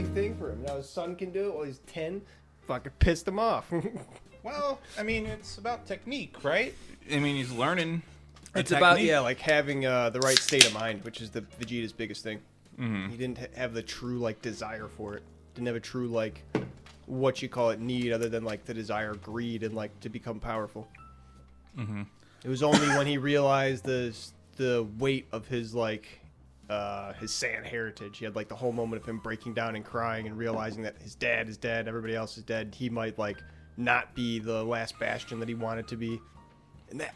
big thing for him. Now his son can do it while he's 10. Fucking pissed him off. Well, I mean, it's about technique, right? I mean, he's learning. It's about, like having the right state of mind, which is the Vegeta's biggest thing. Mm-hmm. He didn't have the true, like, desire for it. Didn't have a true, like, what you call it, need, other than, like, the desire, greed, and, like, to become powerful. Mm-hmm. It was only when he realized the weight of his, like, his Saiyan heritage. He had, like, the whole moment of him breaking down and crying and realizing that his dad is dead, everybody else is dead. He might, like, not be the last bastion that he wanted to be. And that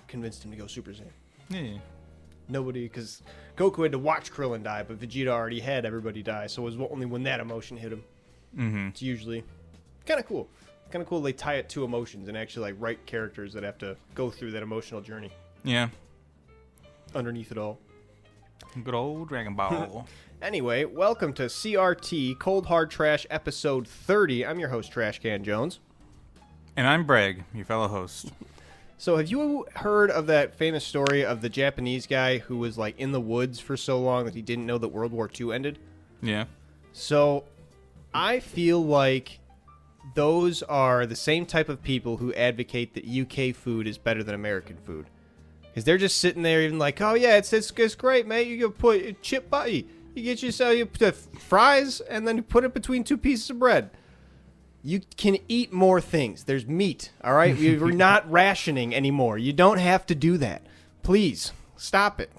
convinced him to go Super Saiyan. Yeah. Nobody, because Goku had to watch Krillin die, but Vegeta already had everybody die, so it was only when that emotion hit him. Mm-hmm. It's usually kind of cool. Kind of cool they tie it to emotions and actually, like, write characters that have to go through that emotional journey. Yeah. Underneath it all. Good old Dragon Ball. Anyway, welcome to CRT Cold Hard Trash episode 30. I'm your host, Trash Can Jones. And I'm Bragg, your fellow host. So have you heard of that famous story of the Japanese guy who was, like, in the woods for so long that he didn't know that World War II ended? Yeah. So I feel like those are the same type of people who advocate that UK food is better than American food. Because they're just sitting there even like, oh, yeah, it's great, mate. You can put a chip butty. You get yourself you put fries and then you put it between two pieces of bread. You can eat more things. There's meat, all right? We're not rationing anymore. You don't have to do that. Please, stop it.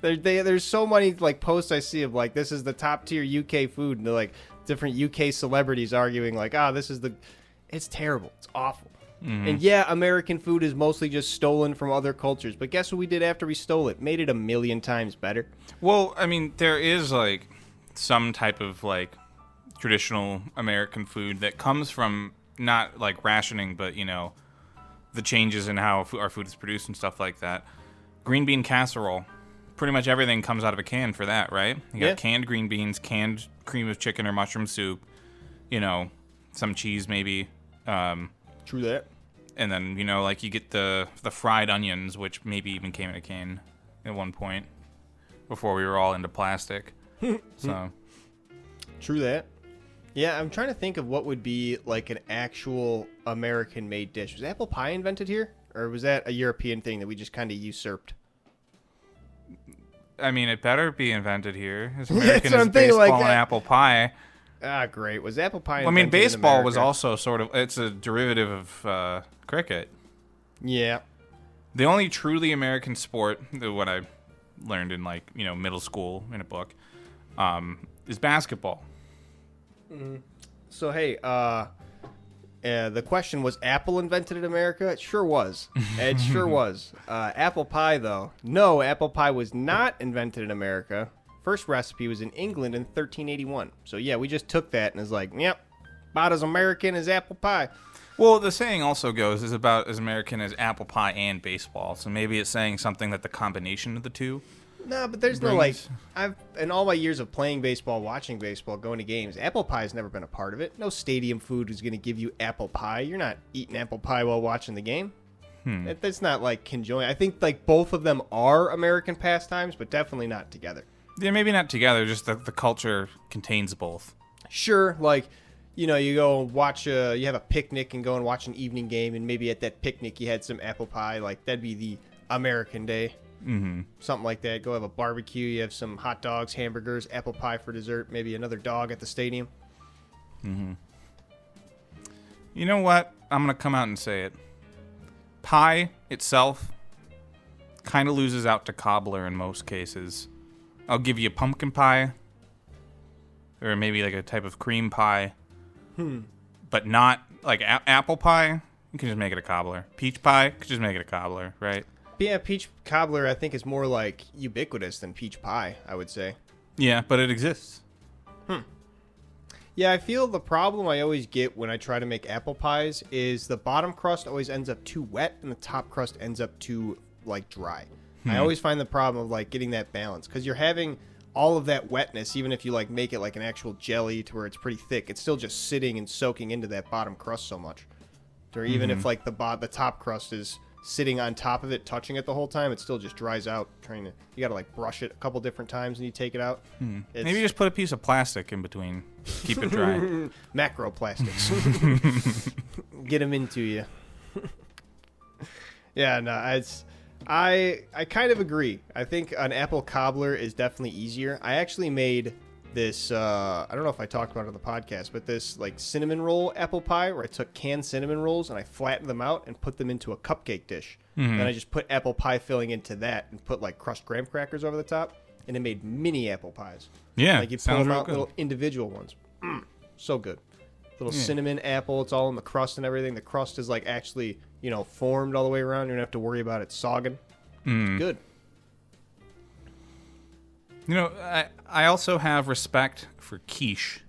There's so many, like, posts I see of, like, this is the top-tier UK food, and they're, like, different UK celebrities arguing, like, this is the... It's terrible. It's awful. Mm-hmm. And, yeah, American food is mostly just stolen from other cultures, but guess what we did after we stole it? Made it 1,000,000 times better. Well, I mean, there is, like, some type of, like, traditional American food that comes from not like rationing, but the changes in how our food is produced and stuff like that. Green bean casserole, pretty much everything comes out of a can for that, right? You got canned green beans, canned cream of chicken or mushroom soup, some cheese maybe. True that. And then like you get the fried onions, which maybe even came in a can at one point before we were all into plastic. So true that. Yeah, I'm trying to think of what would be like an actual American-made dish. Was apple pie invented here? Or was that a European thing that we just kind of usurped? I mean, it better be invented here. As American as baseball like and apple pie. Ah, great. Was apple pie invented I mean, baseball was also sort of... It's a derivative of cricket. Yeah. The only truly American sport, what I learned in, like, middle school in a book, is basketball. Mm-hmm. So, hey, the question was Apple invented in America? It sure was. It sure was. Apple pie, though. No, apple pie was not invented in America. First recipe was in England in 1381. So, yeah, we just took that and is like, yep, about as American as apple pie. Well, the saying also goes is about as American as apple pie and baseball. So maybe it's saying something that the combination of the two. No, but there's no, like, in all my years of playing baseball, watching baseball, going to games, apple pie has never been a part of it. No stadium food is going to give you apple pie. You're not eating apple pie while watching the game. That's not, like, conjoined. I think, like, both of them are American pastimes, but definitely not together. Yeah, maybe not together, just that the culture contains both. Sure, like, you go watch, you have a picnic and go and watch an evening game, and maybe at that picnic you had some apple pie. Like, that'd be the American day. Mm-hmm. Something like that. Go have a barbecue. You have some hot dogs, hamburgers, apple pie for dessert. Maybe another dog at the stadium. Mm-hmm. You know what? I'm going to come out and say it. Pie itself kind of loses out to cobbler in most cases. I'll give you pumpkin pie. Or maybe like a type of cream pie. But not like apple pie. You can just make it a cobbler. Peach pie, you can just make it a cobbler, right? Yeah, peach cobbler, I think, is more, like, ubiquitous than peach pie, I would say. Yeah, but it exists. Yeah, I feel the problem I always get when I try to make apple pies is the bottom crust always ends up too wet and the top crust ends up too, like, dry. I always find the problem of, like, getting that balance. Because you're having all of that wetness, even if you, like, make it like an actual jelly to where it's pretty thick, it's still just sitting and soaking into that bottom crust so much. Or even if, like, the top crust is sitting on top of it, touching it the whole time. It still just dries out. You got to like brush it a couple different times and you take it out. Maybe just put a piece of plastic in between. Keep it dry. Macroplastics. Get them into you. Yeah, no, I kind of agree. I think an apple cobbler is definitely easier. I actually made this, I don't know if I talked about it on the podcast, but this like cinnamon roll apple pie where I took canned cinnamon rolls and I flattened them out and put them into a cupcake dish. And I just put apple pie filling into that and put like crushed graham crackers over the top, and it made mini apple pies. Yeah, like you pull them out, little individual ones. So good. Little cinnamon apple. It's all in the crust and everything. The crust is like actually, formed all the way around. You don't have to worry about it sogging. Good. I also have respect for quiche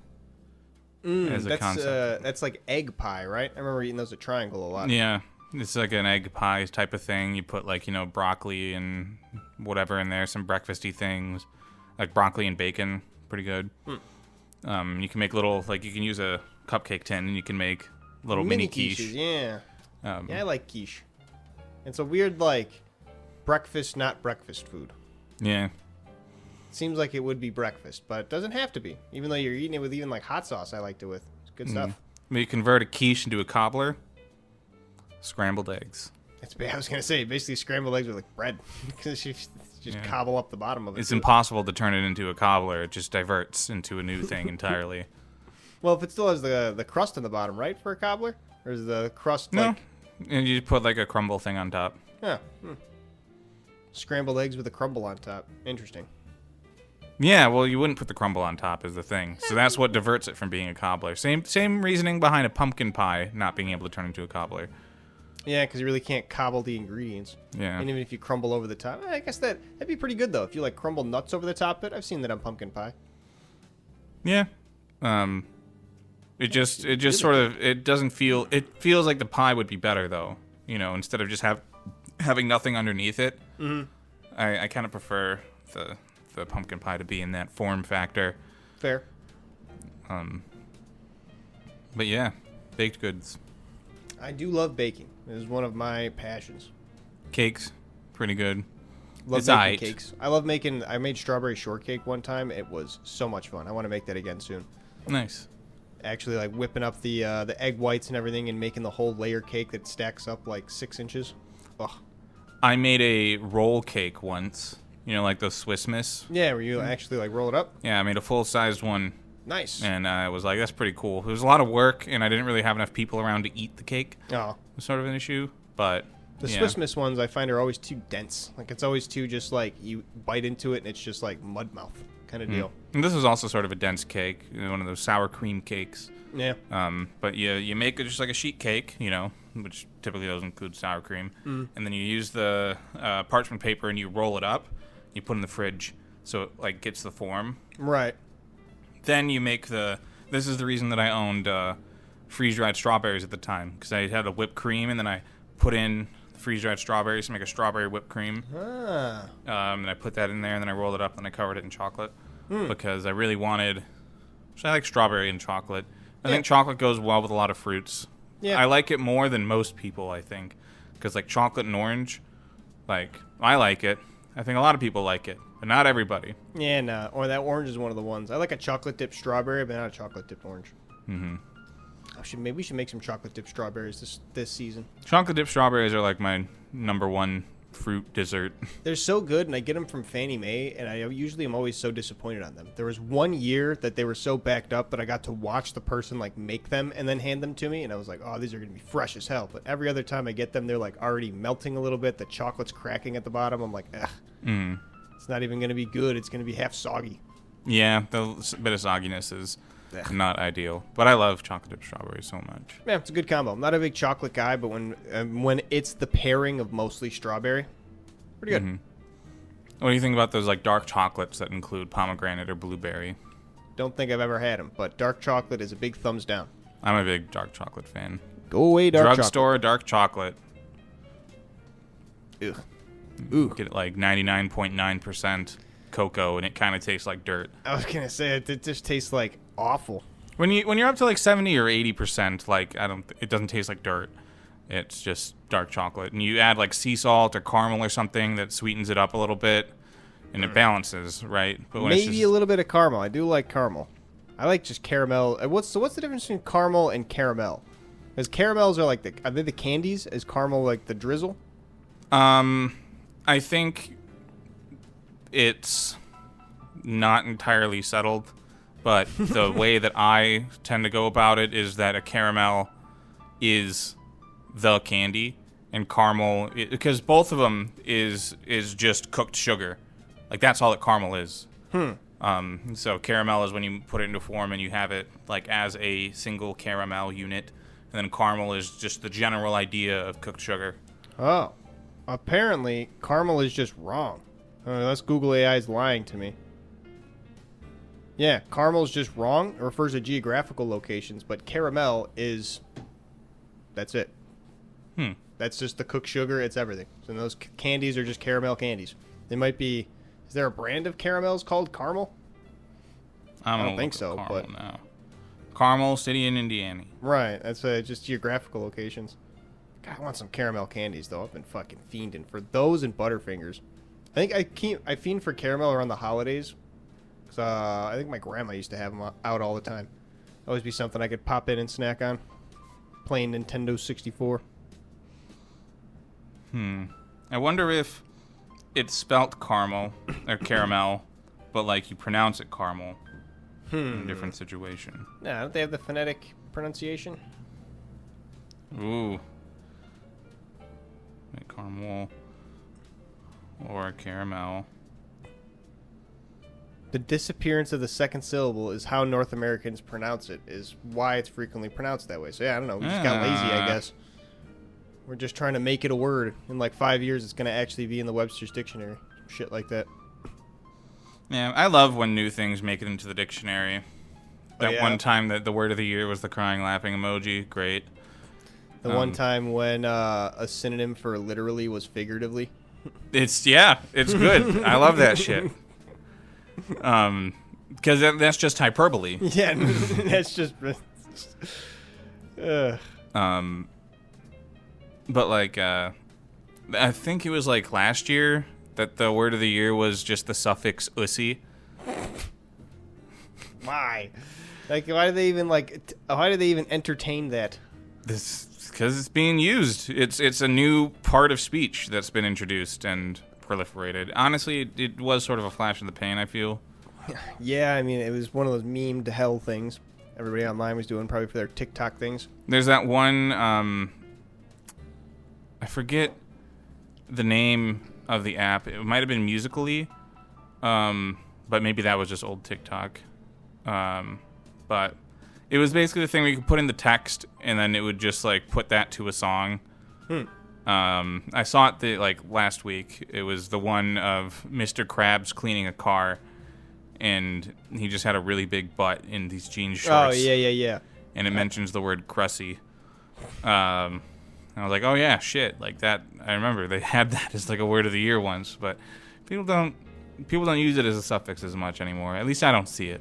as a concept. That's like egg pie, right? I remember eating those at Triangle a lot. Yeah, it's like an egg pie type of thing. You put like, broccoli and whatever in there, some breakfasty things, like broccoli and bacon. Pretty good. You can make little, like you can use a cupcake tin and you can make little mini quiche. Quiches, yeah. I like quiche. It's a weird, like, breakfast, not breakfast food. Yeah. Seems like it would be breakfast, but it doesn't have to be. Even though you're eating it with even like hot sauce, I liked it with. It's good stuff. Maybe convert a quiche into a cobbler. Scrambled eggs. I was gonna say basically scrambled eggs with like bread, because you just cobble up the bottom of it. It's impossible to turn it into a cobbler. It just diverts into a new thing entirely. Well, if it still has the crust on the bottom, right, for a cobbler, or is the crust like? And you put like a crumble thing on top. Yeah. Scrambled eggs with a crumble on top. Interesting. Yeah, well, you wouldn't put the crumble on top is the thing. So that's what diverts it from being a cobbler. Same reasoning behind a pumpkin pie not being able to turn into a cobbler. Yeah, because you really can't cobble the ingredients. Yeah. And even if you crumble over the top, I guess that'd be pretty good though. If you like crumble nuts over the top of it, I've seen that on pumpkin pie. Yeah. It just sort of, it doesn't feel, it feels like the pie would be better though. Instead of just having nothing underneath it. I kind of prefer the pumpkin pie to be in that form factor. Fair. But yeah, baked goods. I do love baking. It is one of my passions. Cakes, pretty good. Love making cakes. I made strawberry shortcake one time. It was so much fun. I want to make that again soon. Nice. Actually, like whipping up the egg whites and everything and making the whole layer cake that stacks up like 6 inches. Ugh. I made a roll cake once. Like those Swiss Miss. Yeah, where you actually like roll it up? Yeah, I made a full-sized one. Nice. And I was like, that's pretty cool. It was a lot of work, and I didn't really have enough people around to eat the cake. Oh. It was sort of an issue, but the Swiss Miss ones I find are always too dense. Like it's always too just like you bite into it and it's just like mud mouth kind of deal. And this was also sort of a dense cake, one of those sour cream cakes. Yeah. But you make it just like a sheet cake, which typically doesn't include sour cream, and then you use the parchment paper and you roll it up. You put it in the fridge so it like gets the form. Right. Then you make this is the reason that I owned freeze-dried strawberries at the time, because I had a whipped cream and then I put in freeze-dried strawberries to make a strawberry whipped cream. And I put that in there and then I rolled it up and I covered it in chocolate because I really wanted. So I like strawberry and chocolate. I think chocolate goes well with a lot of fruits. Yeah. I like it more than most people, I think, because like chocolate and orange, like I like it. I think a lot of people like it, but not everybody. Yeah, no. Or that orange is one of the ones. I like a chocolate dipped strawberry, but not a chocolate dipped orange. Maybe we should make some chocolate dipped strawberries this season. Chocolate dipped strawberries are like my number one fruit dessert. They're so good, and I get them from Fannie Mae, and I usually am always so disappointed on them. There was one year that they were so backed up that I got to watch the person like make them and then hand them to me, and I was like, oh, these are going to be fresh as hell. But every other time I get them, they're like already melting a little bit. The chocolate's cracking at the bottom. I'm like, ugh. It's not even going to be good. It's going to be half soggy. Yeah, the bit of sogginess is not ideal. But I love chocolate dipped strawberries so much. Yeah, it's a good combo. I'm not a big chocolate guy, but when it's the pairing of mostly strawberry, pretty good. What do you think about those like dark chocolates that include pomegranate or blueberry? Don't think I've ever had them, but dark chocolate is a big thumbs down. I'm a big dark chocolate fan. Go away, dark chocolate. Drugstore dark chocolate. Ugh. Ooh. Get it like 99.9% cocoa, and it kind of tastes like dirt. I was gonna say it just tastes like awful. When you're up to like 70 or 80%, like it doesn't taste like dirt. It's just dark chocolate. And you add like sea salt or caramel or something that sweetens it up a little bit, and it balances, right? But when Maybe a little bit of caramel. I do like caramel. I like just caramel. What's the difference between caramel and caramel? Because caramels are like are they the candies? Is caramel like the drizzle? I think it's not entirely settled, but the way that I tend to go about it is that a caramel is the candy, and caramel, because both of them is just cooked sugar. Like, that's all that caramel is. So caramel is when you put it into form and you have it like as a single caramel unit, and then caramel is just the general idea of cooked sugar. Oh. Apparently, caramel is just wrong. Unless Google AI is lying to me. Yeah, caramel is just wrong. It refers to geographical locations, but caramel is... That's it. That's just the cooked sugar. It's everything. So those candies are just caramel candies. They might be... Is there a brand of caramels called caramel? I don't think so, but... No. Carmel City in Indiana. Right, that's just geographical locations. God, I want some caramel candies, though. I've been fucking fiending for those and Butterfingers. I think I fiend for caramel around the holidays. Cause, I think my grandma used to have them out all the time. Always be something I could pop in and snack on. Playing Nintendo 64. I wonder if it's spelt caramel or caramel, but like you pronounce it caramel in a different situation. Nah, don't they have the phonetic pronunciation? Ooh. Caramel or caramel. The disappearance of the second syllable is how North Americans pronounce it, is why it's frequently pronounced that way. So yeah, I don't know. We just got lazy, I guess. We're just trying to make it a word. In like 5 years, it's going to actually be in the Webster's Dictionary. Shit like that. Yeah, I love when new things make it into the dictionary. That one time that the word of the year was the crying laughing emoji. Great. The one time when a synonym for literally was figuratively. It's good. I love that shit. Because that's just hyperbole. Yeah, that's just. But like, I think it was like last year that the word of the year was just the suffix "ussy." Why? Like, why do they even entertain that? Because it's being used. It's a new part of speech that's been introduced and proliferated. Honestly, it was sort of a flash in the pan, I feel. Yeah, I mean, it was one of those meme to hell things everybody online was doing, probably for their TikTok things. There's that one, I forget the name of the app. It might have been Musical.ly, but maybe that was just old TikTok. But it was basically the thing where you could put in the text, and then it would just, like, put that to a song. I saw it, last week. It was the one of Mr. Krabs cleaning a car, and he just had a really big butt in these jean shorts. Oh, yeah. And it mentions the word crusty. I was like, oh, yeah, shit. Like, that, I remember they had that as, like, a word of the year once, but people don't use it as a suffix as much anymore. At least I don't see it.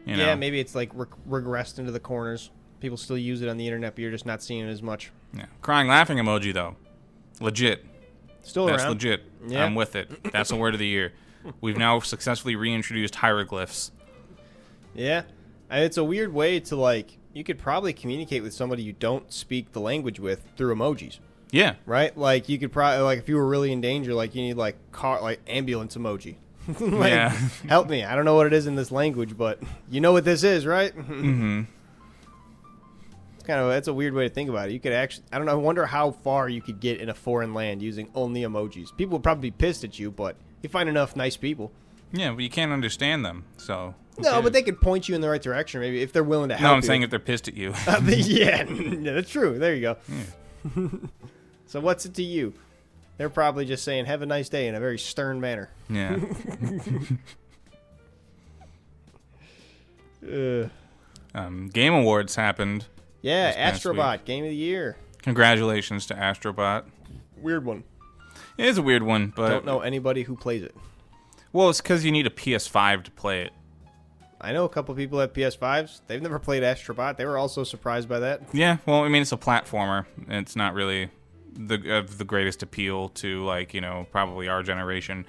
You know? Yeah, maybe it's like regressed into the corners. People still use it on the internet, but you're just not seeing it as much. Yeah, crying laughing emoji though, legit. Still That's around. legit. Yeah. I'm with it. That's a word of the year. We've now successfully reintroduced hieroglyphs. Yeah, and it's a weird way to like. You could probably communicate with somebody you don't speak the language with through emojis. Yeah. Right. Like you could probably if you were really in danger, like you need ambulance emoji. Yeah. Help me. I don't know what it is in this language, but you know what this is, right? Mm-hmm. It's a weird way to think about it. You could actually, I don't know, I wonder how far you could get in a foreign land using only emojis. People would probably be pissed at you, but you find enough nice people. Yeah, but you can't understand them, so. No, but they could point you in the right direction, maybe, if they're willing to help you. No, I'm saying if they're pissed at you. Yeah, that's true. There you go. Yeah. So what's it to you? They're probably just saying, have a nice day in a very stern manner. Yeah. Game Awards happened. Yeah, Astrobot, Game of the Year. Congratulations to Astrobot. Weird one. It is a weird one, but... Don't know anybody who plays it. Well, it's because you need a PS5 to play it. I know a couple people have PS5s. They've never played Astrobot. They were also surprised by that. Yeah, well, I mean, it's a platformer. It's not really the greatest appeal to, like, probably our generation,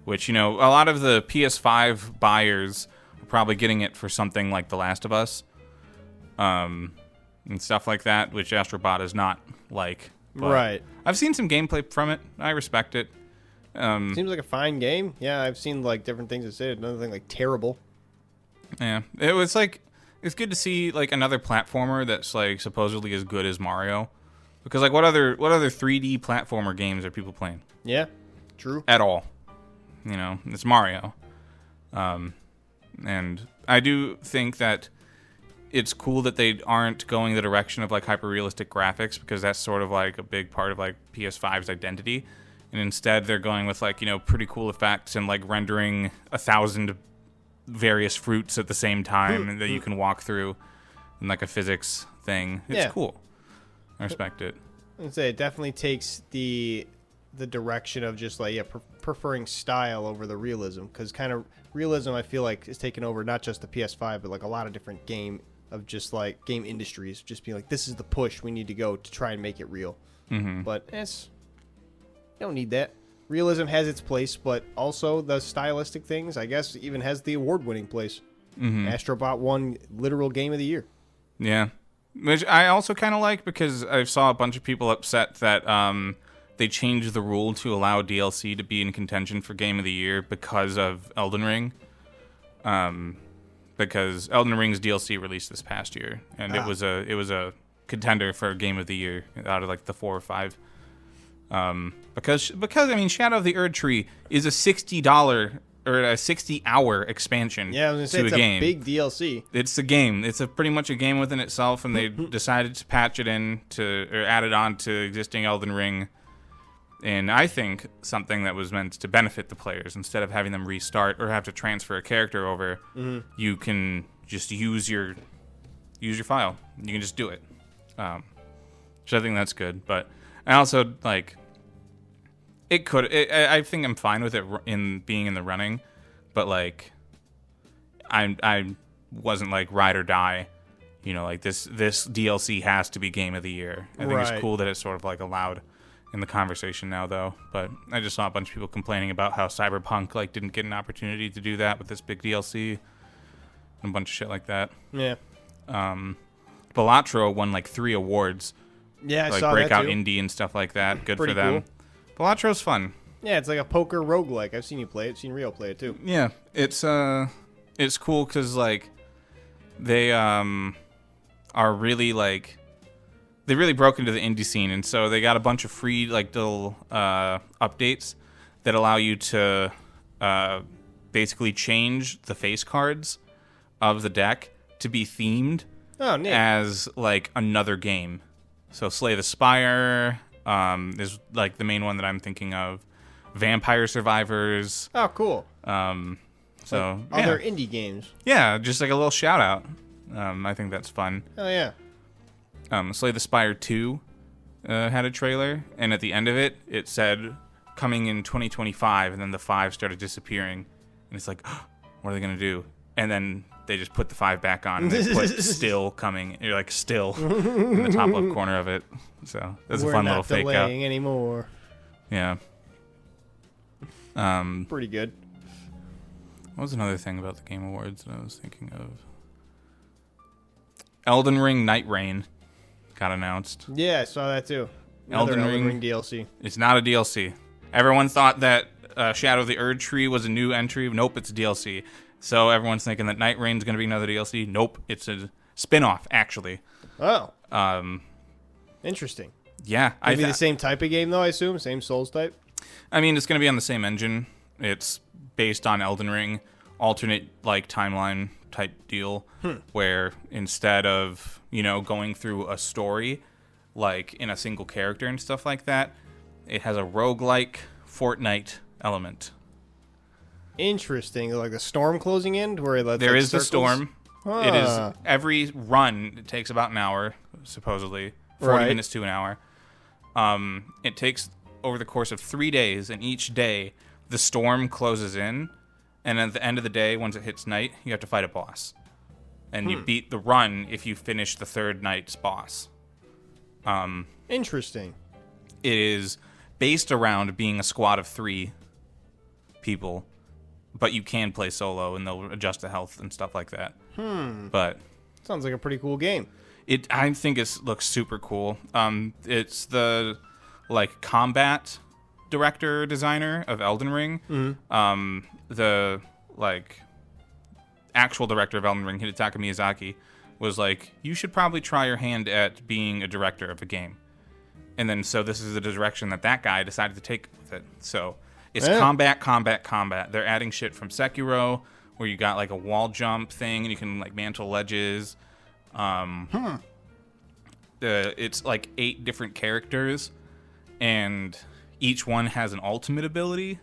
which, a lot of the PS5 buyers are probably getting it for something like The Last of Us, and stuff like that, which Astrobot is not like. But right. I've seen some gameplay from it. I respect it. Seems like a fine game. Yeah, I've seen like different things that say it. Nothing like terrible. Yeah, it was like, it's good to see like another platformer that's like supposedly as good as Mario, because like what other 3D platformer games are people playing? Yeah, true. At all, it's Mario, and I do think that it's cool that they aren't going the direction of like hyper-realistic graphics, because that's sort of like a big part of like PS5's identity. And instead they're going with like, pretty cool effects and like rendering 1,000 various fruits at the same time that you can walk through and like a physics thing. It's cool. I respect it. I'd say it definitely takes the direction of just like preferring style over the realism, because kind of realism I feel like is taking over not just the PS5 but like a lot of different game industries, just being like, this is the push we need to go to try and make it real. But you don't need that. Realism has its place, but also the stylistic things, I guess, even has the award-winning place. Astrobot won literal game of the year. Yeah, which I also kind of like, because I saw a bunch of people upset that they changed the rule to allow DLC to be in contention for game of the year because of Elden Ring. Because Elden Ring's DLC released this past year, and it was a contender for game of the year out of like the 4 or 5. Because I mean, Shadow of the Erdtree is a $60 or a 60-hour expansion. Yeah, I was gonna say to it's a game. A big DLC. It's a game. It's pretty much a game within itself, and they decided to patch it in or add it on to existing Elden Ring. And I think something that was meant to benefit the players, instead of having them restart or have to transfer a character over, you can just use your file. You can just do it. So I think that's good. But I also like I think I'm fine with it in being in the running, but like I wasn't like ride or die. Like this DLC has to be game of the year. I think it's cool that it's sort of like allowed in the conversation now, though. But I just saw a bunch of people complaining about how Cyberpunk like didn't get an opportunity to do that with this big DLC and a bunch of shit like that. Yeah. Balatro won like 3 awards. Yeah, I like saw breakout that too. indie and stuff like that. Good Pretty for them. cool. Balatro's fun. Yeah, it's like a poker roguelike. I've seen you play it. Seen Rio play it too. Yeah, it's cool because like they are really like they really broke into the indie scene, and so they got a bunch of free like little updates that allow you to basically change the face cards of the deck to be themed as like another game. So Slay the Spire is like the main one that I'm thinking of. Vampire Survivors. Oh, cool. So like other indie games. Yeah, just like a little shout out. I think that's fun. Oh yeah. Slay the Spire 2 had a trailer, and at the end of it, it said coming in 2025, and then the 5 started disappearing, and it's like, oh, what are they gonna do? And then they just put the 5 back on, and they put still coming. You're like still in the top left corner of it. So that's a fun little fake out. We're not delaying anymore. Yeah. Pretty good. What was another thing about the Game Awards that I was thinking of? Elden Ring Night Rain got announced. Yeah, I saw that too. Elden Ring DLC. It's not a DLC. Everyone thought that Shadow of the Erdtree was a new entry. Nope, it's a DLC. So everyone's thinking that Night Rain's going to be another DLC. Nope, it's a spin-off, actually. Oh. Interesting. Yeah. Maybe the same type of game, though, I assume? Same Souls type? I mean, it's going to be on the same engine. It's based on Elden Ring, alternate, like, timeline type deal, where instead of, going through a story, like, in a single character and stuff like that, it has a roguelike Fortnite element. Interesting. Like the storm closing in? Where there is the storm. Huh. It is every run. It takes about an hour, supposedly. 40 minutes to an hour. It takes over the course of 3 days, and each day the storm closes in, And at the end of the day, once it hits night, you have to fight a boss. And you beat the run if you finish the third night's boss. Interesting. It is based around being a squad of 3 people, but you can play solo, and they'll adjust the health and stuff like that. But sounds like a pretty cool game. I think it looks super cool. It's the combat director designer of Elden Ring. The actual director of Elden Ring, Hidetaka Miyazaki, was like, you should probably try your hand at being a director of a game. And then so this is the direction that guy decided to take with it. So it's combat. They're adding shit from Sekiro, where you got like a wall jump thing and you can like mantle ledges. It's like 8 different characters, and each one has an ultimate ability,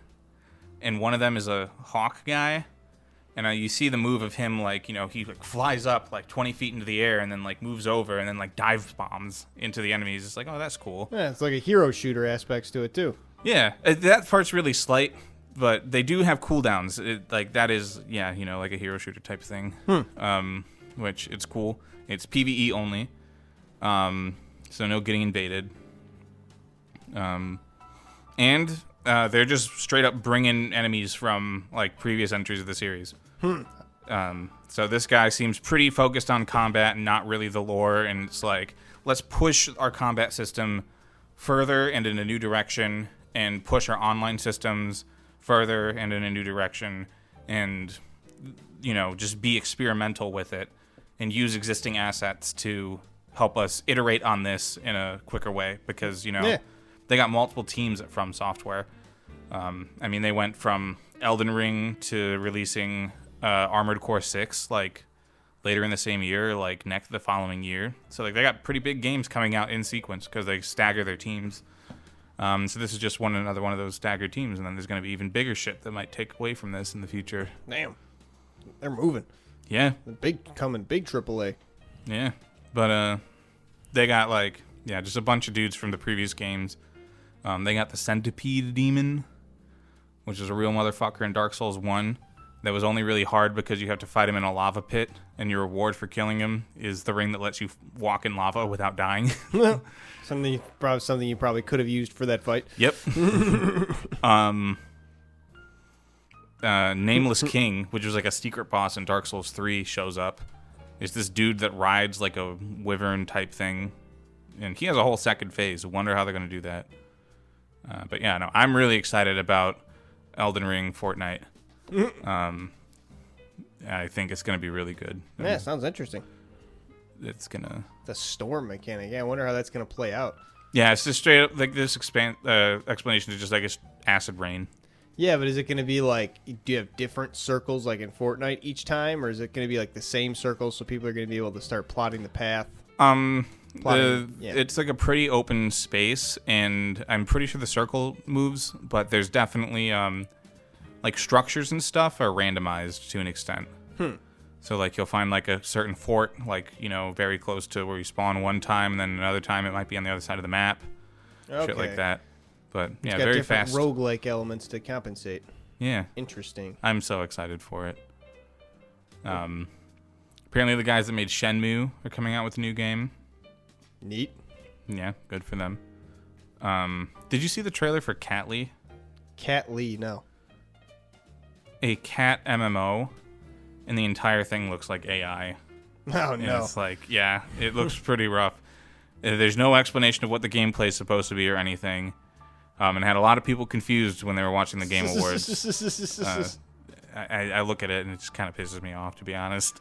and one of them is a hawk guy. And you see the move of him, like, he like flies up like 20 feet into the air and then like moves over and then like dive bombs into the enemies. It's like, oh, that's cool. Yeah, it's like a hero shooter aspects to it too. Yeah, that part's really slight, but they do have cooldowns. That is, like a hero shooter type thing. Which it's cool. It's PvE only, so no getting invaded. And they're just straight up bringing enemies from like previous entries of the series. So this guy seems pretty focused on combat and not really the lore, and it's like, let's push our combat system further and in a new direction, and push our online systems further and in a new direction, and just be experimental with it and use existing assets to help us iterate on this in a quicker way, because they got multiple teams at From Software. They went from Elden Ring to releasing Armored Core 6 like later in the same year, like the following year. So like they got pretty big games coming out in sequence because they stagger their teams. So this is just another one of those staggered teams, and then there's going to be even bigger shit that might take away from this in the future. Damn, they're moving. Yeah, big AAA. Yeah, but they got just a bunch of dudes from the previous games. They got the Centipede Demon, which is a real motherfucker in Dark Souls 1. That was only really hard because you have to fight him in a lava pit, and your reward for killing him is the ring that lets you walk in lava without dying. Something you probably could have used for that fight. Yep. Nameless King, which was like a secret boss in Dark Souls 3, shows up. It's this dude that rides like a wyvern type thing, and he has a whole second phase. I wonder how they're going to do that. But yeah, no, I'm really excited about Elden Ring Fortnite. I think it's going to be really good. Yeah, sounds interesting. It's going to... The storm mechanic. Yeah, I wonder how that's going to play out. Yeah, it's just straight up, like, this explanation is just, like, acid rain. Yeah, but is it going to be, like, do you have different circles, like in Fortnite each time? Or is it going to be, like, the same circles so people are going to be able to start plotting the path? It's like a pretty open space, and I'm pretty sure the circle moves, but there's definitely like structures and stuff are randomized to an extent. So like you'll find like a certain fort, like very close to where you spawn one time, and then another time it might be on the other side of the map. Okay. Shit like that. But yeah, it's got very different fast roguelike elements to compensate. Yeah, interesting. I'm so excited for it. Apparently the guys that made Shenmue are coming out with a new game. Neat. Yeah, good for them. Did you see the trailer for Catly? Catly, no. A cat MMO, and the entire thing looks like AI. Oh, and no. It's like, yeah, it looks pretty rough. There's no explanation of what the gameplay is supposed to be or anything. And had a lot of people confused when they were watching the Game Awards. I look at it and it just kind of pisses me off, to be honest.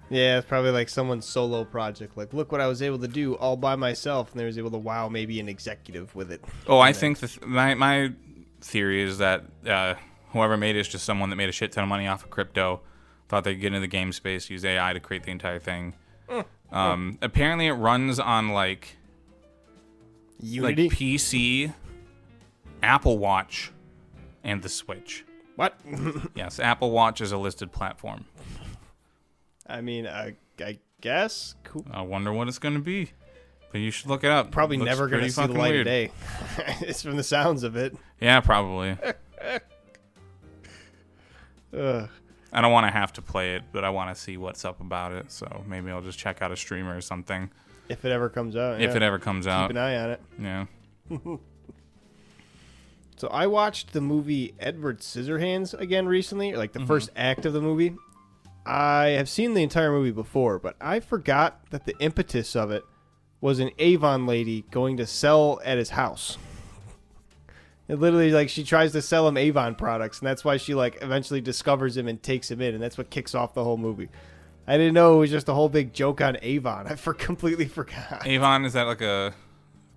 Yeah, it's probably like someone's solo project. Like, look what I was able to do all by myself, and they was able to wow maybe an executive with it. Oh, I think my theory is that whoever made it is just someone that made a shit ton of money off of crypto, thought they could get into the game space, use AI to create the entire thing. Apparently, it runs on like Unity? like PC, Apple Watch, and the Switch. What? Yes, Apple Watch is a listed platform. I mean, I guess. Cool. I wonder what it's going to be. But you should look it up. Probably never going to see the light of day. It's from the sounds of it. Yeah, probably. Ugh. I don't want to have to play it, but I want to see what's up about it. So maybe I'll just check out a streamer or something. If it ever comes out. If it ever comes out. Keep an eye on it. Yeah. So I watched the movie Edward Scissorhands again recently, like the first act of the movie. I have seen the entire movie before, but I forgot that the impetus of it was an Avon lady going to sell at his house. It literally, like, she tries to sell him Avon products, and that's why she, like, eventually discovers him and takes him in, and that's what kicks off the whole movie. I didn't know it was just a whole big joke on Avon. I completely forgot. Avon, is that like a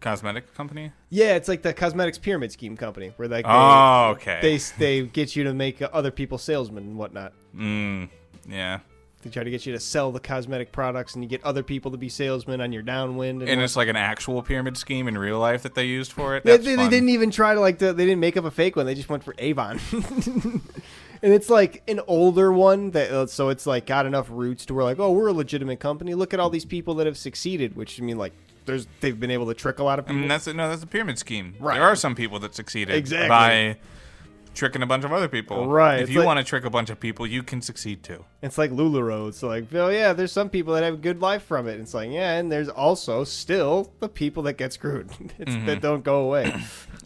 cosmetic company? Yeah, it's like the cosmetics pyramid scheme company, where like they get you to make other people salesmen and whatnot. Yeah. They try to get you to sell the cosmetic products, and you get other people to be salesmen on your downwind. And it's like an actual pyramid scheme in real life that they used for it? They didn't even try to, like, they didn't make up a fake one. They just went for Avon. And it's like an older one, that so it's like got enough roots to where, like, oh, we're a legitimate company. Look at all these people that have succeeded, which, I mean, like, they've been able to trick a lot of people. That's a pyramid scheme. Right. There are some people that succeeded by tricking a bunch of other people. Right. If you want to trick a bunch of people, you can succeed too. It's like LuLaRoe. So like, oh yeah, there's some people that have a good life from it. It's like, yeah, and there's also still the people that get screwed. That don't go away.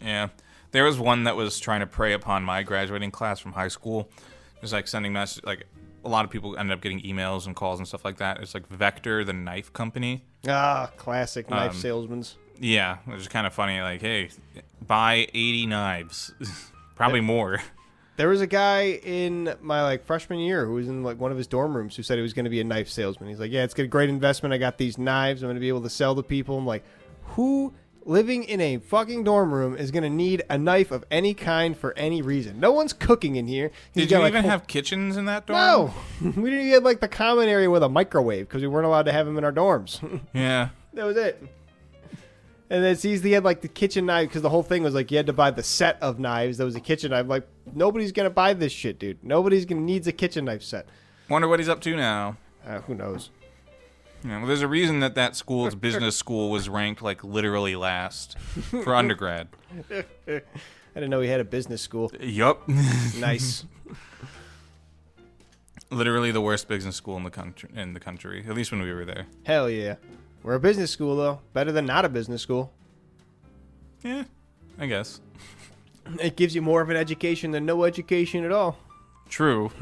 Yeah. There was one that was trying to prey upon my graduating class from high school. It was like sending messages, like a lot of people ended up getting emails and calls and stuff like that. It's like Vector, the knife company. Ah, classic knife salesmen. Yeah, which is kind of funny. Like, hey, buy 80 knives. Probably more. There was a guy in my like freshman year who was in like one of his dorm rooms who said he was going to be a knife salesman. He's like, yeah, it's a great investment. I got these knives. I'm going to be able to sell to people. I'm like, who living in a fucking dorm room is going to need a knife of any kind for any reason? No one's cooking in here. Did you even have kitchens in that dorm? No. We didn't even have like the common area with a microwave because we weren't allowed to have them in our dorms. Yeah. That was it. And then he had like the kitchen knife because the whole thing was like you had to buy the set of knives. That was a kitchen knife. Like, nobody's going to buy this shit, dude. Nobody's going to needs a kitchen knife set. Wonder what he's up to now. Who knows? Yeah, well, there's a reason that school's business school was ranked like literally last for undergrad. I didn't know he had a business school. Yup. Nice. Literally the worst business school in the country. At least when we were there. Hell yeah. We're a business school, though. Better than not a business school. Yeah, I guess. It gives you more of an education than no education at all. True.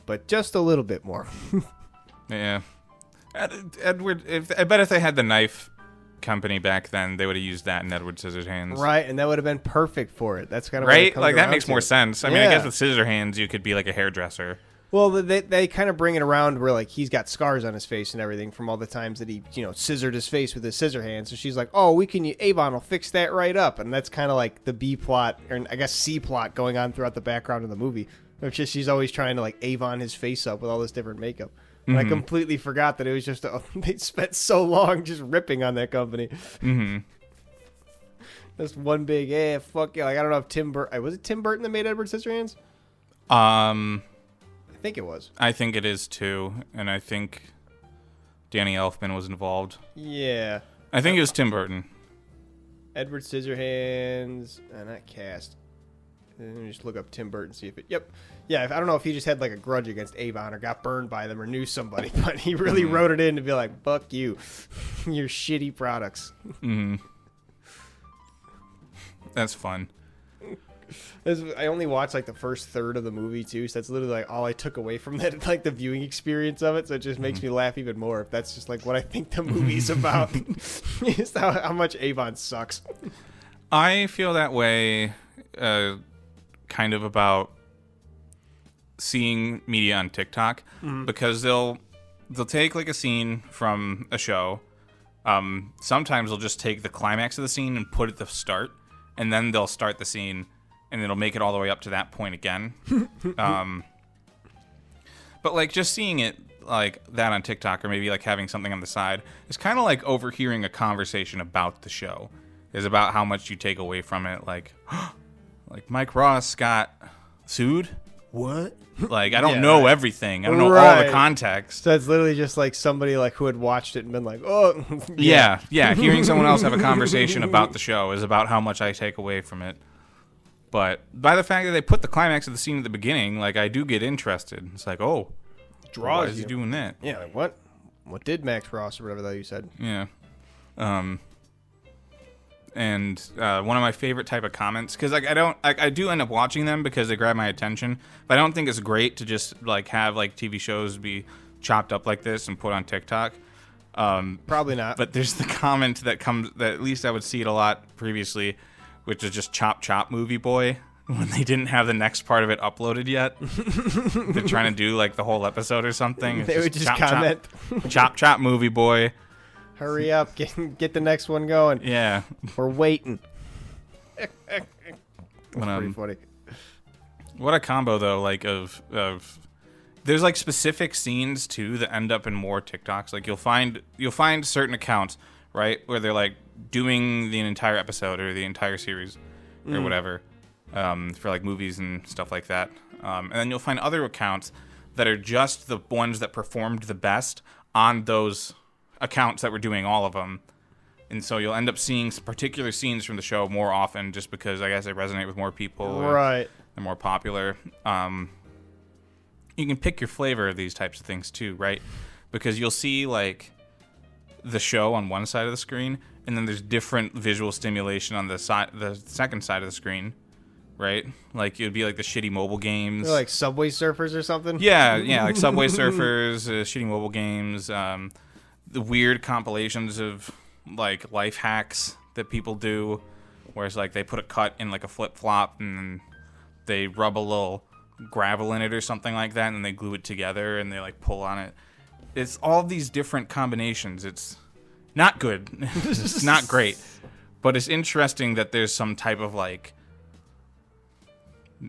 But just a little bit more. Yeah. Edward, I bet if they had the knife company back then, they would have used that in Edward Scissorhands. Right, and that would have been perfect for it. That's kind of right. Like that makes more sense. I mean, yeah. I guess with Scissorhands, you could be like a hairdresser. Well, they kind of bring it around where like he's got scars on his face and everything from all the times that he scissored his face with his scissor hand. So she's like, oh, Avon will fix that right up, and that's kind of like the B plot or I guess C plot going on throughout the background of the movie. Which is she's always trying to like Avon his face up with all this different makeup. And I completely forgot that it was just they spent so long just ripping on that company. Mm-hmm. Just one big fuck yeah. Like I don't know if Tim Burton was it Tim Burton that made Edward Scissorhands? I think it was. I think it is too, and I think Danny Elfman was involved. Yeah. I think it was Tim Burton. Edward Scissorhands, not cast. Let me just look up Tim Burton, see if it. Yep. Yeah, I don't know if he just had like a grudge against Avon or got burned by them or knew somebody, but he really wrote it in to be like, fuck you. Your shitty products. Mm-hmm. That's fun. I only watched like the first third of the movie too, so that's literally like all I took away from that, like the viewing experience of it. So it just makes me laugh even more. If that's just like what I think the movie's about, is how much Avon sucks. I feel that way, kind of about seeing media on TikTok because they'll take like a scene from a show. Sometimes they'll just take the climax of the scene and put it at the start, and then they'll start the scene. And it'll make it all the way up to that point again. But like just seeing it like that on TikTok or maybe like having something on the side is kind of like overhearing a conversation about the show. Is about how much you take away from it. Like Mike Ross got sued. What? Like I don't know everything. I don't know all the context. So it's literally just like somebody like who had watched it and been like, oh. Yeah. Hearing someone else have a conversation about the show is about how much I take away from it. But by the fact that they put the climax of the scene at the beginning, like, I do get interested. It's like, oh, Draws why is he you. doing that? Yeah, like what? What did Max Ross or whatever that you said? Yeah. And one of my favorite type of comments, because like I do end up watching them because they grab my attention, but I don't think it's great to just like have like TV shows be chopped up like this and put on TikTok. Probably not. But there's the comment that comes that at least I would see it a lot previously, which is just chop chop movie boy when they didn't have the next part of it uploaded yet. They're trying to do like the whole episode or something. It's they would just chop, comment. Chop chop movie boy. Hurry up, get the next one going. Yeah. We're waiting. That's When, pretty funny. What a combo though, like of there's like specific scenes too that end up in more TikToks. Like you'll find certain accounts, right, where they're like doing the entire episode or the entire series or whatever, for like movies and stuff like that. And then you'll find other accounts that are just the ones that performed the best on those accounts that were doing all of them. And so you'll end up seeing particular scenes from the show more often just because I guess they resonate with more people. Right. They're more popular. You can pick your flavor of these types of things too, right? Because you'll see like the show on one side of the screen, and then there's different visual stimulation on the second side of the screen, right? Like it'd be like the shitty mobile games, They're like Subway Surfers or something. yeah, like Subway Surfers, shitty mobile games, the weird compilations of like life hacks that people do, where it's like they put a cut in like a flip flop and then they rub a little gravel in it or something like that, and then they glue it together and they like pull on it. It's all these different combinations. It's not good. It's not great, but it's interesting that there's some type of like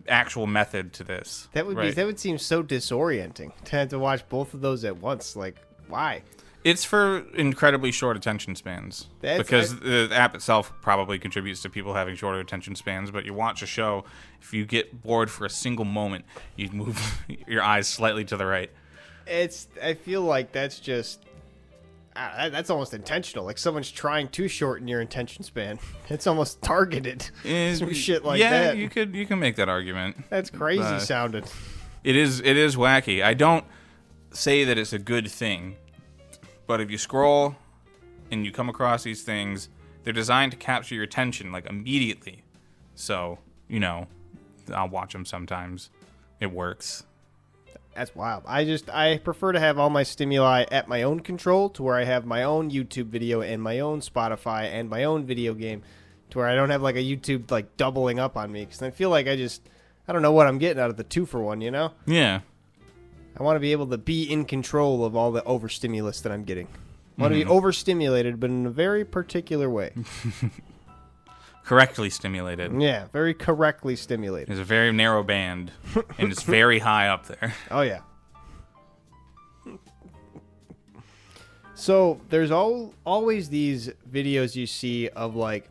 actual method to this. That would right? be that would seem so disorienting to have to watch both of those at once. Like, why? It's for incredibly short attention spans. Because the app itself probably contributes to people having shorter attention spans, but you watch a show, if you get bored for a single moment, you move your eyes slightly to the right. I feel like that's just that's almost intentional. Like someone's trying to shorten your attention span. It's almost targeted. Some shit like that. Yeah, you can make that argument. That's crazy sounding. It is wacky. I don't say that it's a good thing. But if you scroll and you come across these things, they're designed to capture your attention, like, immediately. So, I'll watch them sometimes. It works. That's wild. I prefer to have all my stimuli at my own control, to where I have my own YouTube video and my own Spotify and my own video game, to where I don't have, like, a YouTube, like, doubling up on me. Because I feel like I don't know what I'm getting out of the 2-for-1, Yeah. I want to be able to be in control of all the overstimulus that I'm getting. I want to be overstimulated, but in a very particular way. Correctly stimulated. Yeah, very correctly stimulated. There's a very narrow band, and it's very high up there. Oh, yeah. So there's always these videos you see of, like,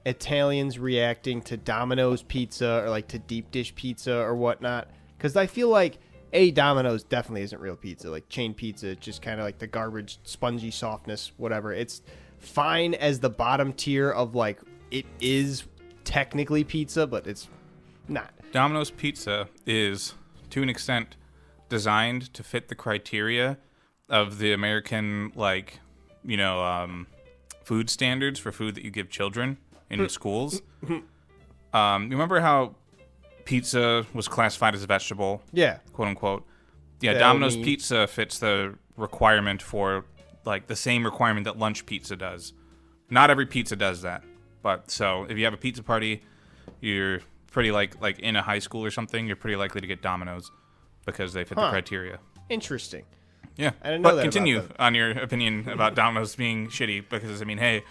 Italians reacting to Domino's pizza or, like, to deep dish pizza or whatnot. Because I feel like Domino's definitely isn't real pizza. Like chain pizza, it's just kind of like the garbage, spongy softness, whatever. It's fine as the bottom tier of like it is technically pizza, but it's not. Domino's pizza is, to an extent, designed to fit the criteria of the American, like, food standards for food that you give children in schools. Remember how pizza was classified as a vegetable? Yeah. Quote unquote. Yeah, Domino's pizza fits the requirement for, like, the same requirement that lunch pizza does. Not every pizza does that. But, so, if you have a pizza party, you're pretty, like in a high school or something, you're pretty likely to get Domino's because they fit the criteria. Interesting. Yeah. I didn't know but that continue about on your opinion about Domino's being shitty because, hey,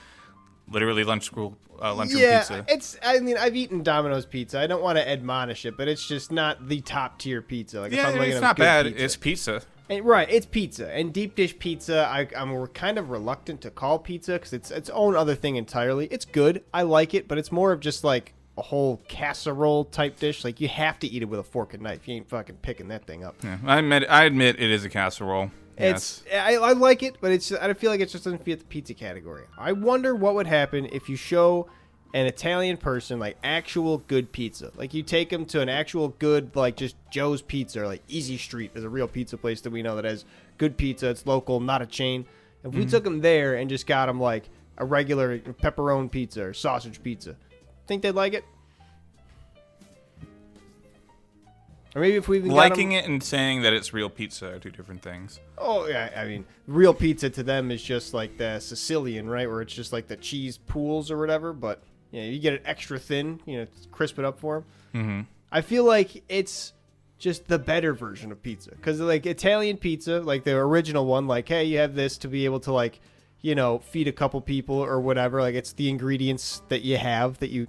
literally lunchroom pizza. I've eaten Domino's pizza. I don't want to admonish it, but it's just not the top tier pizza. Like, if I'm looking it's at not good bad. Pizza. It's pizza. Right, it's pizza. And deep dish pizza, I'm kind of reluctant to call pizza because it's its own other thing entirely. It's good. I like it, but it's more of just like a whole casserole type dish. Like, you have to eat it with a fork and knife. You ain't fucking picking that thing up. Yeah, I admit it is a casserole. Yes. I like it, but I feel like it just doesn't fit the pizza category. I wonder what would happen if you show an Italian person, like actual good pizza. Like you take them to an actual good, like just Joe's Pizza, or like Easy Street is a real pizza place that we know that has good pizza. It's local, not a chain. If we took them there and just got them like a regular pepperoni pizza or sausage pizza, think they'd like it? Or maybe if we even liking it and saying that it's real pizza are two different things. Oh, yeah. I mean, real pizza to them is just like the Sicilian, right? Where it's just like the cheese pools or whatever. But, you get it extra thin, crisp it up for them. Mm-hmm. I feel like it's just the better version of pizza. Because, like, Italian pizza, like the original one, like, hey, you have this to be able to, like, feed a couple people or whatever. Like, it's the ingredients that you have that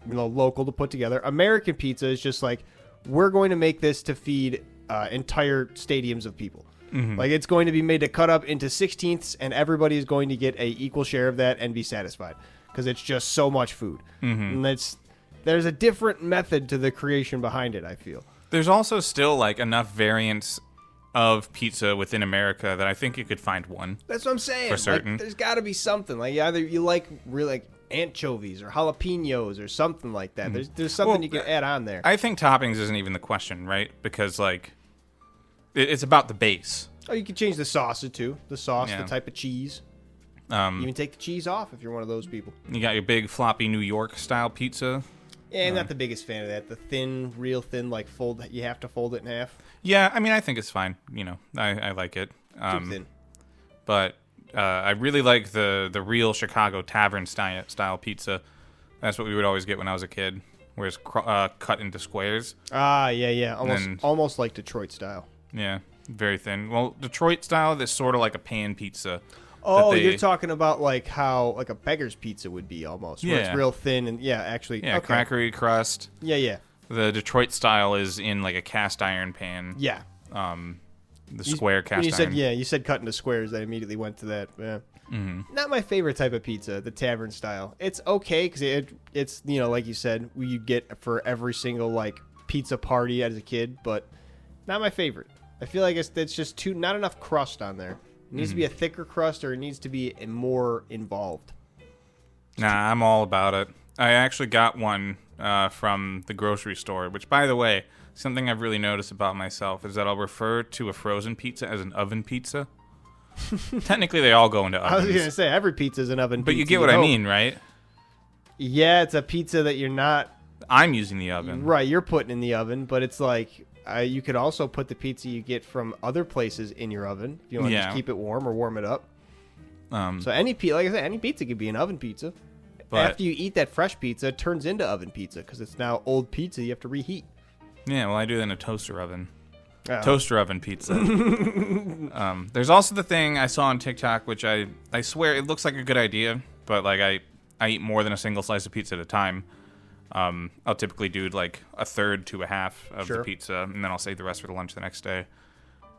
local to put together. American pizza is just like, we're going to make this to feed entire stadiums of people. Mm-hmm. Like, it's going to be made to cut up into 16ths, and everybody is going to get a equal share of that and be satisfied because it's just so much food. Mm-hmm. And there's a different method to the creation behind it, I feel. There's also still like enough variants of pizza within America that I think you could find one. That's what I'm saying. For certain. Like, there's got to be something. Like, either you like really like anchovies or jalapenos or something like that. There's something you can add on there. I think toppings isn't even the question, right? Because like it's about the base. Oh, you can change the sauce too. The sauce, Yeah. the type of cheese. Even take the cheese off if you're one of those people. You got your big floppy New York style pizza. Yeah, I'm not the biggest fan of that. The thin, real thin, like you have to fold it in half. Yeah, I mean, I think it's fine. I like it. Too thin. But I really like the real Chicago tavern style pizza. That's what we would always get when I was a kid, where it's cut into squares. Ah, yeah. Then- Almost like Detroit style. Yeah, very thin. Well, Detroit style, that's sort of like a pan pizza. Oh, you're talking about like how like a beggar's pizza would be almost. Where Yeah. it's real thin and actually. Yeah, okay. crackery crust. Yeah. The Detroit style is in like a cast iron pan. Yeah. The square cast when iron. you said cut into squares. I immediately went to that. Yeah. Mm-hmm. Not my favorite type of pizza, the tavern style. It's okay because it's like you said, you get for every single like pizza party as a kid, but not my favorite. I feel like it's just not enough crust on there. It needs to be a thicker crust, or it needs to be more involved. Nah, I'm all about it. I actually got one from the grocery store, which, by the way, something I've really noticed about myself is that I'll refer to a frozen pizza as an oven pizza. Technically, they all go into ovens. I was going to say, every pizza is an oven But pizza. you get what I mean, right? Yeah, it's a pizza that you're not... I'm using the oven. Right, you're putting in the oven, but it's like... you could also put the pizza you get from other places in your oven if you want to just keep it warm or warm it up. So like I said, any pizza could be an oven pizza. But after you eat that fresh pizza, it turns into oven pizza because it's now old pizza you have to reheat. Yeah, well, I do that in a toaster oven. Oh. Toaster oven pizza. There's also the thing I saw on TikTok, which I swear it looks like a good idea, but like I eat more than a single slice of pizza at a time. I'll typically do like a third to a half of the pizza, and then I'll save the rest for the lunch the next day.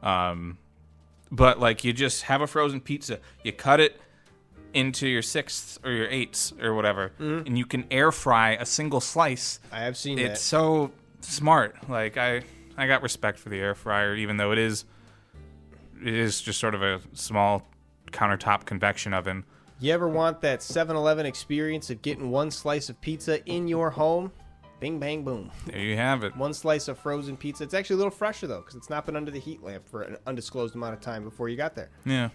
But like you just have a frozen pizza, you cut it into your sixths or your eighths or whatever, and you can air fry a single slice. I have seen It's so smart. Like I got respect for the air fryer, even though it is just sort of a small countertop convection oven. You ever want that 7-Eleven experience of getting one slice of pizza in your home? Bing, bang, boom. There you have it. One slice of frozen pizza. It's actually a little fresher, though, because it's not been under the heat lamp for an undisclosed amount of time before you got there. Yeah.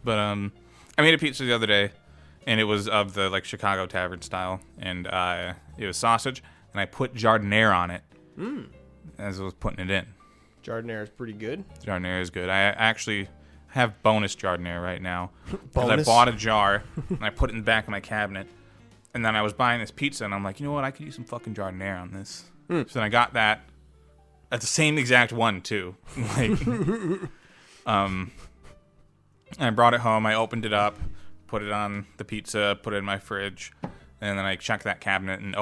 But I made a pizza the other day, and it was of the like Chicago tavern style, and it was sausage, and I put giardiniera on it as I was putting it in. Giardiniera is pretty good. Giardiniera is good. I actually have bonus giardiniera right now. Because I Bonus? bought a jar, and I put it in the back of my cabinet. And then I was buying this pizza, and I'm like, you know what? I could use some fucking giardiniera on this. So then I got that. At the same exact one, too. Like, I brought it home. I opened it up, put it on the pizza, put it in my fridge. And then I checked that cabinet, and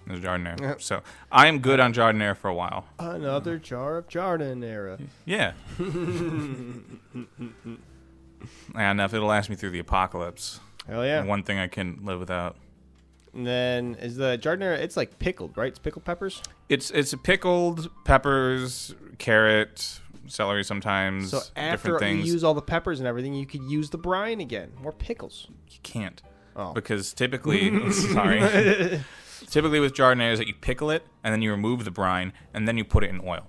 there's giardiniera. Yep. So I am good on giardiniera for a while. Another jar of giardiniera. Yeah. Enough. It'll last me through the apocalypse. Hell yeah. One thing I can live without. And then is the giardiniera, it's like pickled, right? It's pickled peppers? It's pickled peppers, carrot, celery sometimes, So after different things. you use all the peppers and everything, you could use the brine again. More pickles. You can't. Oh. Because typically, sorry, typically with Jardinere is that you pickle it and then you remove the brine and then you put it in oil.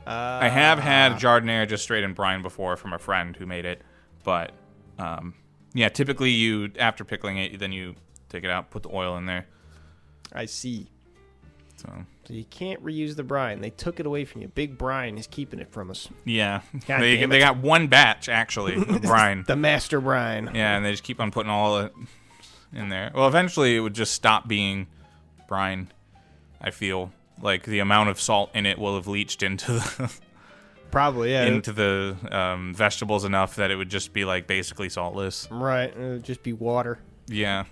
I have had Jardinere just straight in brine before from a friend who made it, but yeah, typically you after pickling it, then you take it out, put the oil in there. I see. So you can't reuse the brine. They took it away from you. Big Brine is keeping it from us. yeah, God they damn it. got one batch actually of brine. The master brine. Yeah, and they just keep on putting all it in there. Well, eventually it would just stop being brine. I feel like the amount of salt in it will have leached into the Probably, yeah. into the vegetables enough that it would just be like basically saltless. Right. It would just be water. Yeah,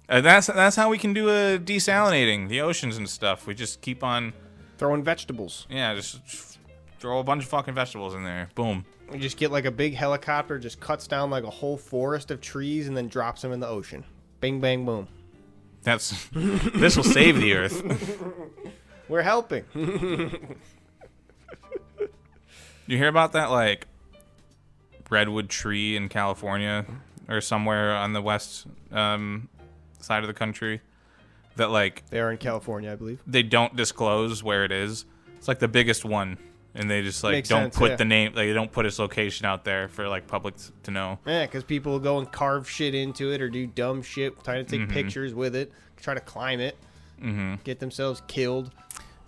that's how we can do a desalinating the oceans and stuff. We just keep on Throwing vegetables. yeah, just throw a bunch of fucking vegetables in there. Boom. You just get like a big helicopter, just cuts down like a whole forest of trees and then drops them in the ocean. Bing, bang, boom. That's this will save the earth. We're helping. You hear about that like redwood tree in California or somewhere on the west side of the country that like They are in California, I believe. they don't disclose where it is. It's like the biggest one, and they just like Makes don't sense, put yeah. the name, like they don't put its location out there for like public to know. Yeah, because people will go and carve shit into it or do dumb shit, trying to take pictures with it, try to climb it, get themselves killed.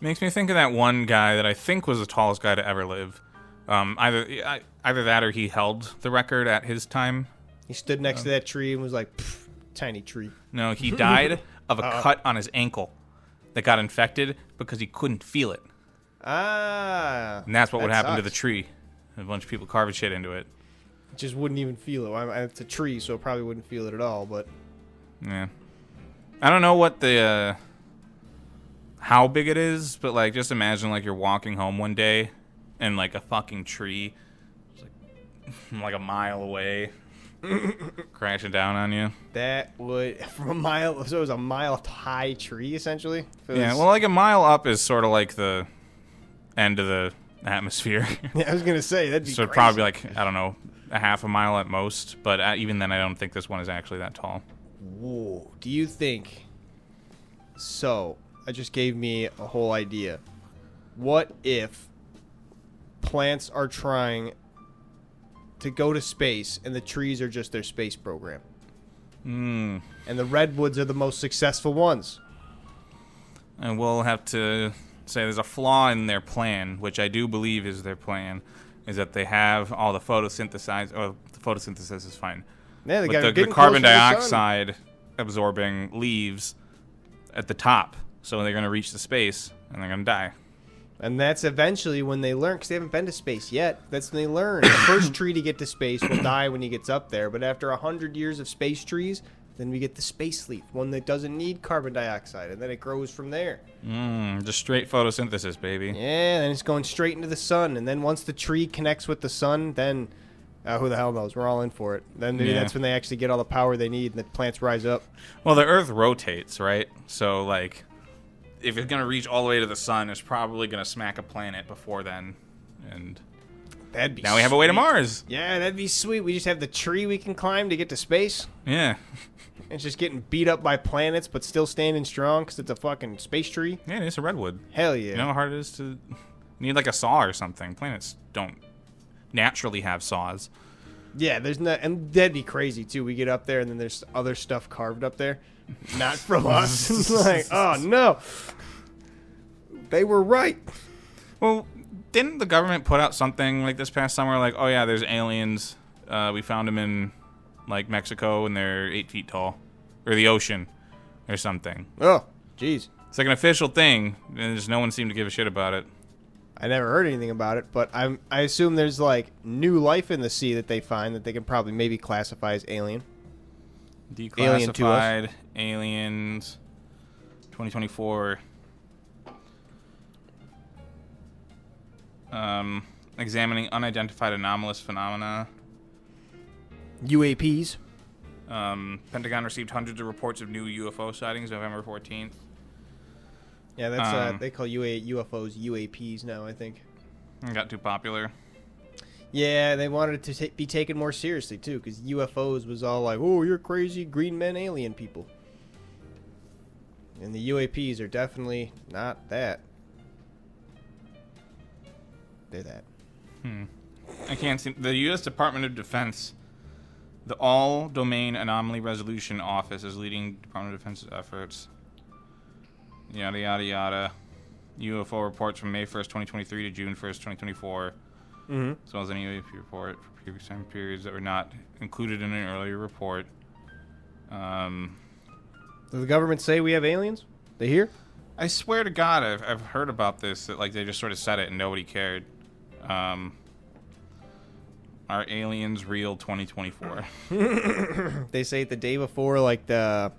Makes me think of that one guy that I think was the tallest guy to ever live. Either that or he held the record at his time. He stood next to that tree and was like, "Pff, tiny tree." No, he died of a cut on his ankle that got infected because he couldn't feel it. Ah. And that's what would that happen to sucks. the tree. A bunch of people carving shit into it. Just wouldn't even feel it. It's a tree, so it probably wouldn't feel it at all, but Yeah. I don't know what the how big it is, but like just imagine like you're walking home one day and like a fucking tree is like a mile away crashing down on you. that would, from a mile, so it was a mile high tree, essentially? If it Yeah, was- well like a mile up is sort of like the end of the atmosphere. Yeah, I was going to say, that'd be So crazy. probably like, I don't know, a half a mile at most, but even then I don't think this one is actually that tall. Whoa. Do you think... So, that just gave me a whole idea. What if plants are trying to go to space and the trees are just their space program? And the redwoods are the most successful ones. And we'll have to say there's a flaw in their plan, which I do believe is their plan, is that they have all the photosynthesize. Oh, the photosynthesis is fine. Yeah, they But got the getting carbon closer to the sun. dioxide absorbing leaves at the top, so they're going to reach the space and they're going to die. And that's eventually when they learn, because they haven't been to space yet. That's when they learn. The first tree to get to space will die when he gets up there. But after 100 years of space trees, then we get the space leaf, one that doesn't need carbon dioxide, and then it grows from there. Just straight photosynthesis, baby. Yeah, then it's going straight into the sun. And then once the tree connects with the sun, then who the hell knows? We're all in for it. Then maybe Yeah. that's when they actually get all the power they need and the plants rise up. Well, the Earth rotates, right? So, like, if it's going to reach all the way to the sun, it's probably going to smack a planet before then. And That'd be now we have a way to sweet. Mars. Yeah, that'd be sweet. We just have the tree we can climb to get to space. Yeah. It's just getting beat up by planets, but still standing strong because it's a fucking space tree. Yeah, it's a redwood. Hell yeah. You know how hard it is to... You need, like, a saw or something. Planets don't naturally have saws. Yeah, there's not, and that'd be crazy too. We get up there and then there's other stuff carved up there, not from us. It's like, oh no, they were right. Well, didn't the government put out something like this past summer, like, oh yeah, there's aliens. We found them in, like, Mexico, and they're 8 feet tall, or the ocean, or something. Oh, jeez, It's like an official thing, and just no one seemed to give a shit about it. I never heard anything about it, but I assume there's like new life in the sea that they find that they can probably maybe classify as alien. Alien to us. Declassified aliens, 2024. Examining unidentified anomalous phenomena. UAPs. Pentagon received hundreds of reports of new UFO sightings November 14th. Yeah, that's they call UFOs UAPs now, I think. It got too popular. Yeah, they wanted it to be taken more seriously, too, because UFOs was all like, oh, you're crazy green men alien people. And the UAPs are definitely not that. They're that. I can't see. The U.S. Department of Defense, the All Domain Anomaly Resolution Office is leading Department of Defense efforts. Yada, yada, yada. UFO reports from May 1st, 2023 to June 1st, 2024. As well as any UAP report for previous time periods that were not included in an earlier report. Does the government say we have aliens? They here? I swear to God, I've heard about this, that like they just sort of said it and nobody cared. Are aliens real 2024? They say it the day before, like, the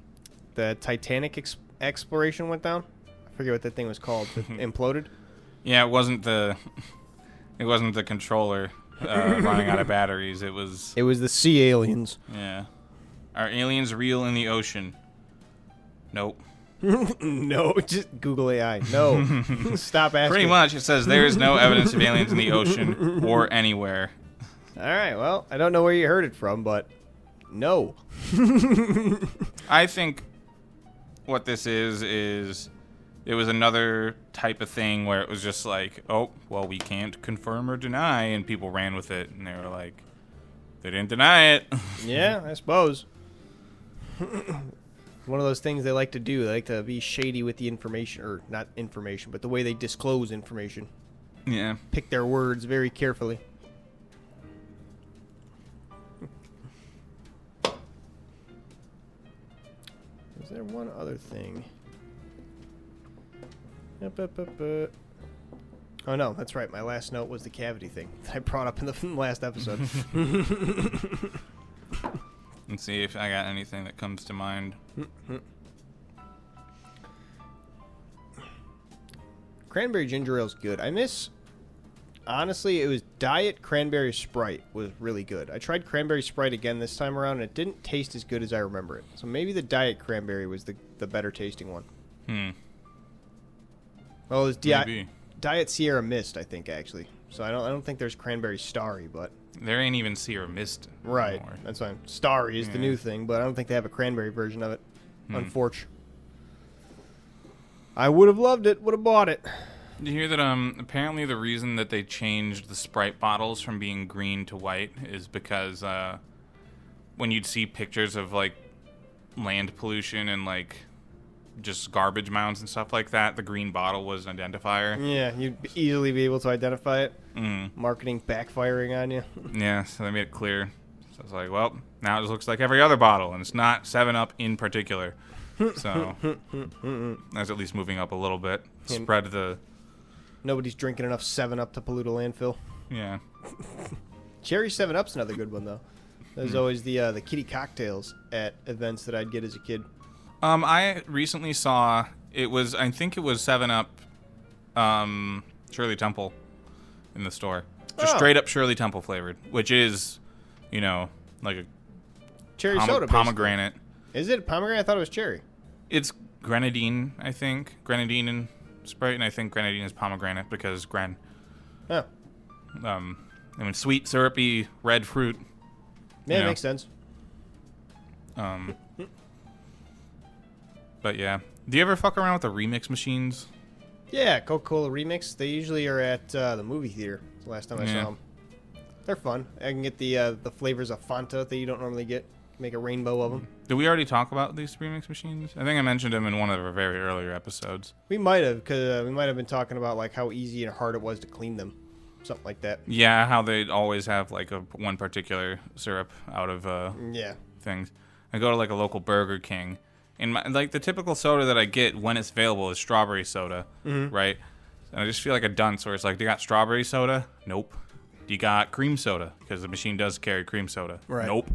Titanic exploration went down. I forget what that thing was called. It imploded. Yeah, it wasn't the controller running out of batteries. It was the sea aliens. Yeah. Are aliens real in the ocean? Nope. No, just Google AI. No. Stop asking. Pretty much, it says there is no evidence of aliens in the ocean or anywhere. All right, well, I don't know where you heard it from, but no. I think what this is it was another type of thing where it was just like, oh, well, we can't confirm or deny, and people ran with it, and they were like, they didn't deny it. Yeah, I suppose. One of those things they like to do. They like to be shady with the information, or not information, but the way they disclose information. Yeah. Pick their words very carefully. Is there one other thing? Oh, no, that's right. My last note was the cavity thing that I brought up in the last episode. Let's see if I got anything that comes to mind. Cranberry ginger ale's good. Honestly, it was Diet Cranberry Sprite was really good. I tried Cranberry Sprite again this time around, and it didn't taste as good as I remember it. So maybe the Diet Cranberry was the better tasting one. Well, it was Diet Sierra Mist, I think, actually. So I don't think there's Cranberry Starry, but there ain't even Sierra Mist right. anymore. That's fine. Starry is the new thing, but I don't think they have a cranberry version of it. Unfortunately. I would have loved it. Would have bought it. Did you hear that apparently the reason that they changed the Sprite bottles from being green to white is because when you'd see pictures of like land pollution and like just garbage mounds and stuff like that, the green bottle was an identifier. Yeah, you'd easily be able to identify it. Marketing backfiring on you. Yeah, so they made it clear. So I was like, well, now it just looks like every other bottle, and it's not 7-Up in particular. So that's at least moving up a little bit. Spread the... Nobody's drinking enough 7-Up to pollute a landfill. Yeah. Cherry 7-Up's another good one, though. There's always the kitty cocktails at events that I'd get as a kid. I recently saw, I think it was 7-Up Shirley Temple in the store. Just straight up Shirley Temple flavored, which is, like a cherry soda, pomegranate. Basically. Is it pomegranate? I thought it was cherry. It's grenadine, I think. Grenadine and Sprite, and I think grenadine is pomegranate because Oh. Sweet, syrupy, red fruit. Yeah, it makes sense. But yeah. Do you ever fuck around with the remix machines? Yeah, Coca-Cola Remix. They usually are at the movie theater. That's the last time I saw them. They're fun. I can get the flavors of Fanta that you don't normally get. Make a rainbow of them. Did we already talk about these remix machines? I think I mentioned them in one of our very earlier episodes. We might have, because we might have been talking about like how easy and hard it was to clean them. Something like that. Yeah, how they'd always have like one particular syrup out of things. I go to like a local Burger King, and like the typical soda that I get when it's available is strawberry soda, right? And I just feel like a dunce where it's like, do you got strawberry soda? Nope. Do you got cream soda? Because the machine does carry cream soda. Right. Nope.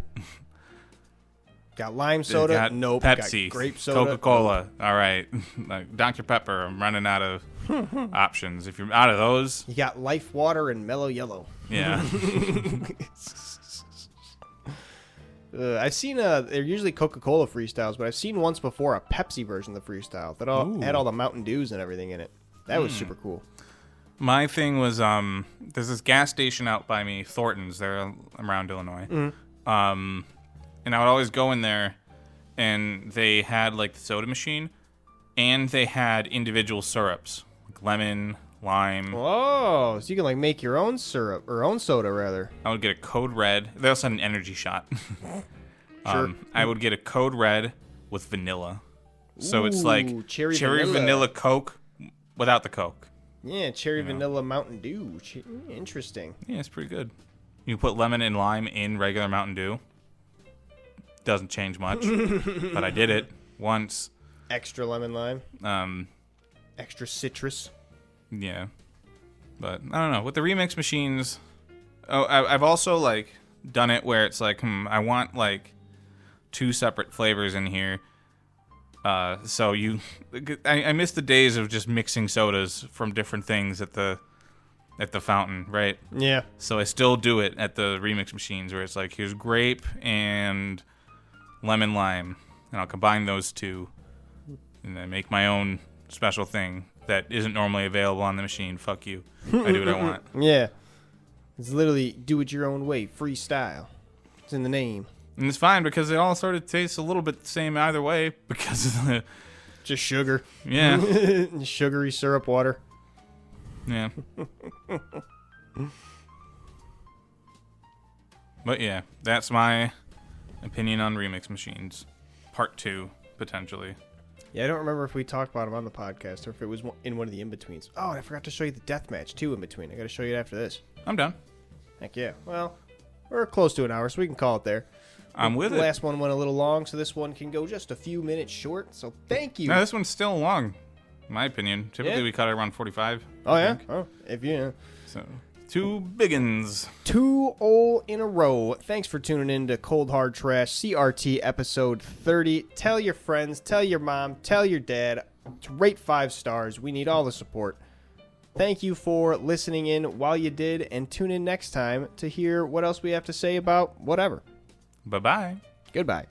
Got lime soda? Got Nope. Pepsi. Got grape soda? Coca-Cola. Nope. All right. Like Dr. Pepper, I'm running out of options. If you're out of those... You got Life Water and Mellow Yellow. Yeah. I've seen, they're usually Coca-Cola Freestyles, but I've seen once before a Pepsi version of the Freestyle that had all the Mountain Dews and everything in it. That was super cool. My thing was, there's this gas station out by me, Thornton's. They're around Illinois. And I would always go in there, and they had like the soda machine, and they had individual syrups, like lemon, lime. Oh, so you can like make your own syrup or own soda rather. I would get a Code Red. They also had an energy shot. Sure. I would get a Code Red with vanilla. So it's like cherry vanilla Coke without the Coke. Yeah, cherry vanilla Mountain Dew. Interesting. Yeah, it's pretty good. You put lemon and lime in regular Mountain Dew. Doesn't change much, but I did it once. Extra lemon lime. Extra citrus. Yeah, but I don't know. With the remix machines, I've also like done it where it's like, I want like 2 separate flavors in here. So I miss the days of just mixing sodas from different things at the fountain, right? Yeah. So I still do it at the remix machines where it's like, here's grape and lemon lime, and I'll combine those 2 and then make my own special thing that isn't normally available on the machine. Fuck you. I do what I want. Yeah. It's literally do it your own way, freestyle. It's in the name. And it's fine because they all sort of taste a little bit the same either way because of the... Just sugar. Yeah. Sugary syrup water. Yeah. But yeah, that's my opinion on remix machines. Part 2, potentially. Yeah, I don't remember if we talked about them on the podcast or if it was in one of the in-betweens. Oh, and I forgot to show you the death match, too, in between. I got to show you it after this. I'm done. Heck yeah. Well, we're close to an hour, so we can call it there. I'm with the it. The last one went a little long, so this one can go just a few minutes short. So thank you. No, this one's still long, in my opinion. Typically, we cut it around 45. Oh, yeah? Oh, if you... So, 2 biggins. 2 all in a row. Thanks for tuning in to Cold Hard Trash CRT episode 30. Tell your friends, tell your mom, tell your dad to rate 5 stars. We need all the support. Thank you for listening in while you did, and tune in next time to hear what else we have to say about whatever. Bye-bye. Goodbye.